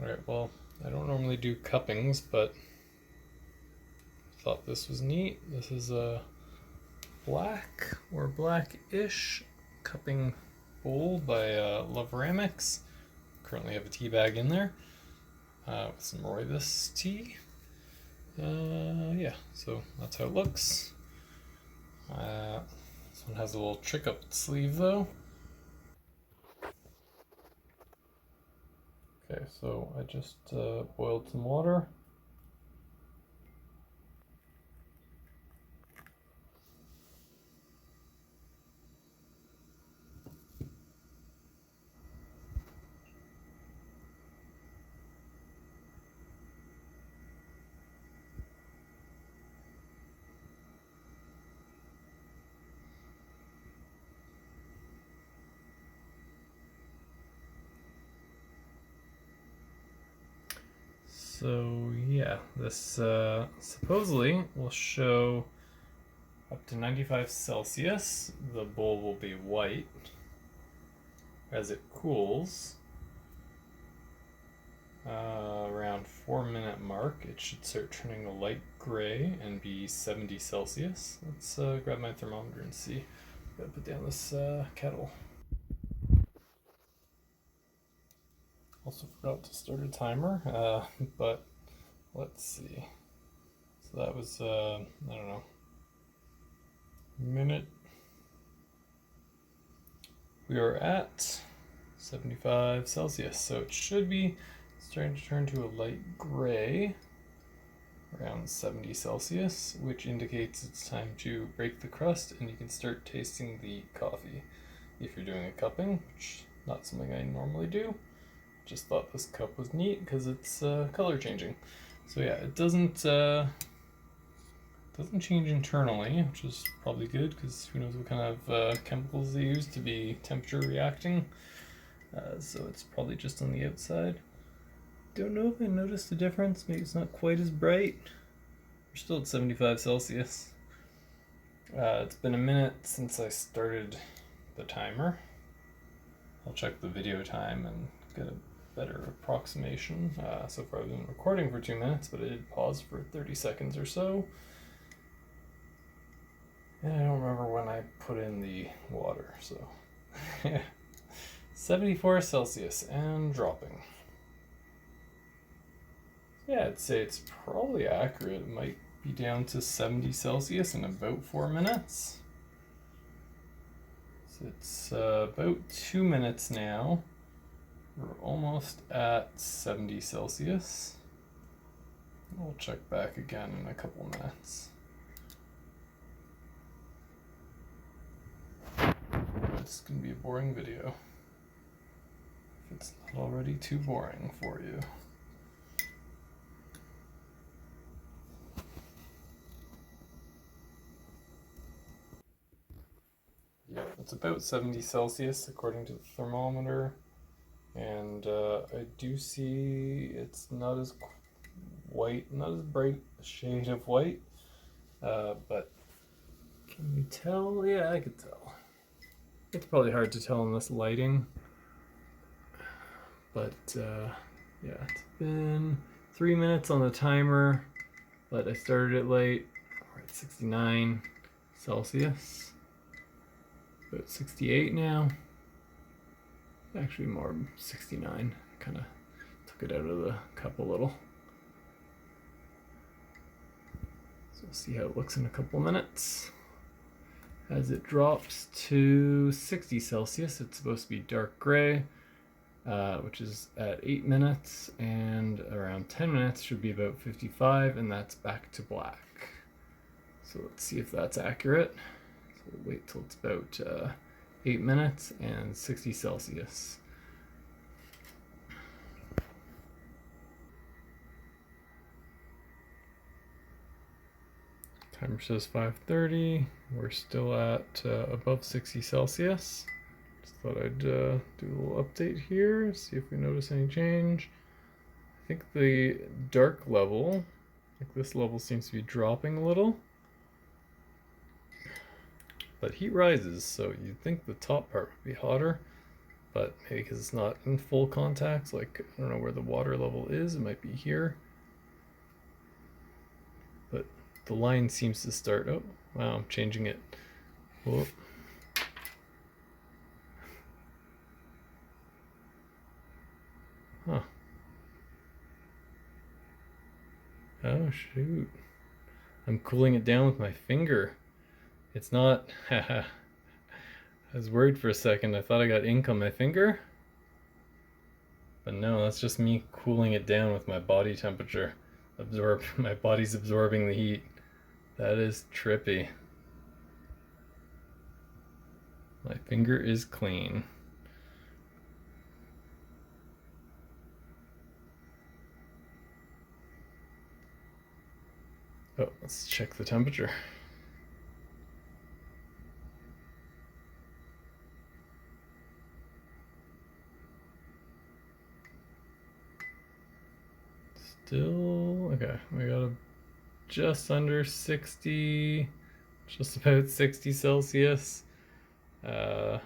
Alright, well, I don't normally do cuppings, but thought this was neat. This is a black or blackish cupping bowl by Loveramics. Currently have a tea bag in there with some rooibos tea. Yeah, so that's how it looks. This one has a little trick up its sleeve though. Okay, so I just boiled some water. So yeah, this supposedly will show up to 95 Celsius. The bowl will be white. As it cools, around 4-minute mark, it should start turning a light gray and be 70 Celsius. Let's grab my thermometer and see. Gotta put down this kettle. Also forgot to start a timer, but let's see. So that was, I don't know, minute. We are at 75 Celsius, so it should be starting to turn to a light gray around 70 Celsius, which indicates it's time to break the crust and you can start tasting the coffee. If you're doing a cupping, which is not something I normally do, just thought this cup was neat because it's color changing. So yeah, it doesn't change internally, which is probably good because who knows what kind of chemicals they use to be temperature reacting. So it's probably just on the outside. Don't know if I noticed a difference. Maybe it's not quite as bright. We're still at 75 Celsius. It's been a minute since I started the timer. I'll check the video time and get a better approximation. So far I've been recording for 2 minutes, but I did pause for 30 seconds or so. And I don't remember when I put in the water, so 74 Celsius and dropping. Yeah, I'd say it's probably accurate. It might be down to 70 Celsius in about 4 minutes. So it's about 2 minutes now. We're almost at 70 Celsius. We'll check back again in a couple minutes. This is going to be a boring video. If it's not already too boring for you. Yeah, it's about 70 Celsius according to the thermometer. And I do see it's not as white, not as bright a shade of white. But can you tell? Yeah, I could tell. It's probably hard to tell in this lighting. But yeah, it's been 3 minutes on the timer, but I started it late. We're at 69 Celsius. About 68 now. Actually more 69. Kind of took it out of the cup a little. So we'll see how it looks in a couple minutes. As it drops to 60 Celsius, it's supposed to be dark gray, which is at 8 minutes, and around 10 minutes should be about 55, and that's back to black. So let's see if that's accurate. So we'll wait till it's about 8 minutes and 60 Celsius. Timer says 5:30. We're still at above 60 Celsius. Just thought I'd do a little update here, see if we notice any change. I think the dark level, like this level, seems to be dropping a little. But heat rises, so you'd think the top part would be hotter. but maybe because it's not in full contact, like I don't know where the water level is, it might be here. But the line seems to start, oh, wow, I'm changing it. Whoop. Huh. Oh, shoot. I'm cooling it down with my finger. It's not, haha. I was worried for a second. I thought I got ink on my finger. But no, that's just me cooling it down with my body temperature. My body's absorbing the heat. That is trippy. My finger is clean. Oh, let's check the temperature. Still, okay, we got just under 60, just about 60 Celsius. This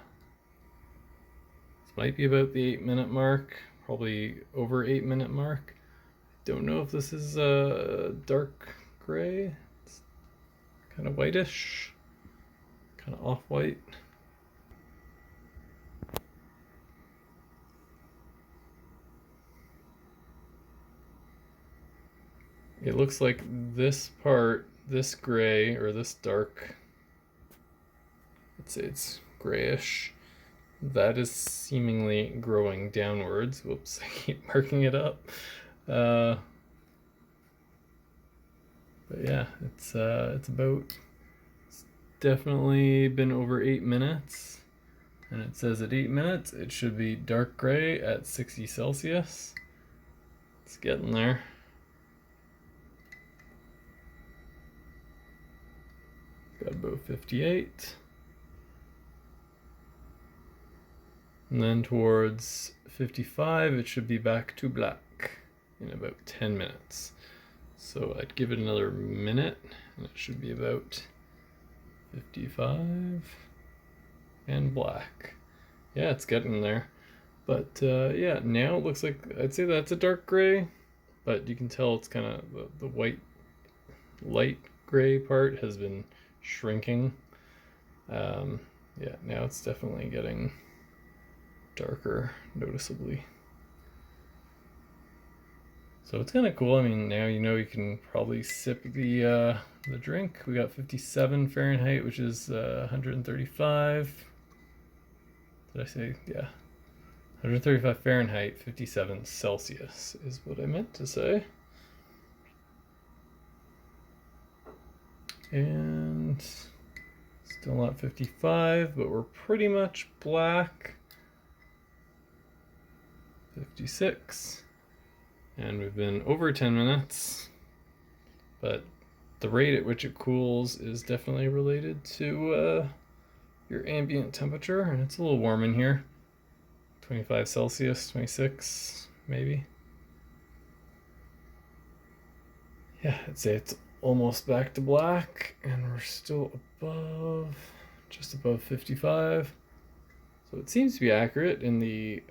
might be about the 8-minute mark, probably over 8-minute mark. Don't know if this is dark gray. It's kind of whitish, kind of off-white. It looks like this part, this gray or this dark, let's say it's grayish, that is seemingly growing downwards. Whoops, I keep marking it up. But yeah, it's definitely been over 8 minutes, and it says at 8 minutes it should be dark gray at 60 Celsius. It's getting there. Got about 58. And then towards 55, it should be back to black in about 10 minutes. So I'd give it another minute, and it should be about 55 and black. Yeah, it's getting there. But yeah, now it looks like, I'd say that's a dark gray, but you can tell it's kind of the white, light gray part has been shrinking. Yeah, now it's definitely getting darker noticeably. So it's kind of cool. I mean, now you know you can probably sip the drink. We got 57 Fahrenheit, which is 135. Did I say? Yeah. 135 Fahrenheit, 57 Celsius is what I meant to say. And still not 55, but we're pretty much black. 56. And we've been over 10 minutes, but the rate at which it cools is definitely related to your ambient temperature, and it's a little warm in here. 25 Celsius, 26 maybe. Yeah, I'd say it's almost back to black, and we're still above, just above 55. So it seems to be accurate in the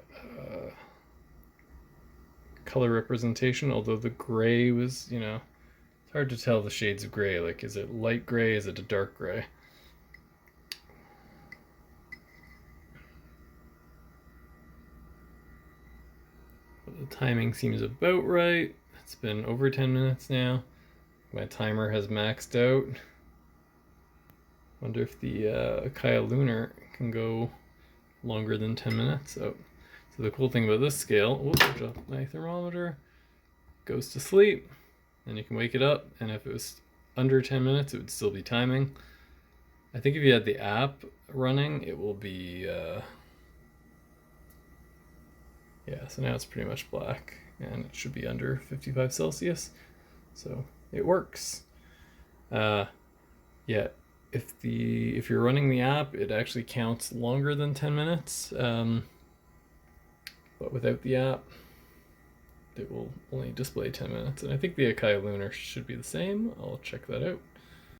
color representation, although the gray was, you know, it's hard to tell the shades of gray. Like, is it light gray? Is it a dark gray? But the timing seems about right. It's been over 10 minutes now. My timer has maxed out. Wonder if the Akaya Lunar can go longer than 10 minutes. So the cool thing about this scale, whoops, I dropped my thermometer, goes to sleep, and you can wake it up, and if it was under 10 minutes, it would still be timing. I think if you had the app running, it will be, yeah, so now it's pretty much black, and it should be under 55 Celsius, so it works. Yeah, if you're running the app, it actually counts longer than 10 minutes. But without the app, it will only display 10 minutes. And I think the Akaya Lunar should be the same. I'll check that out.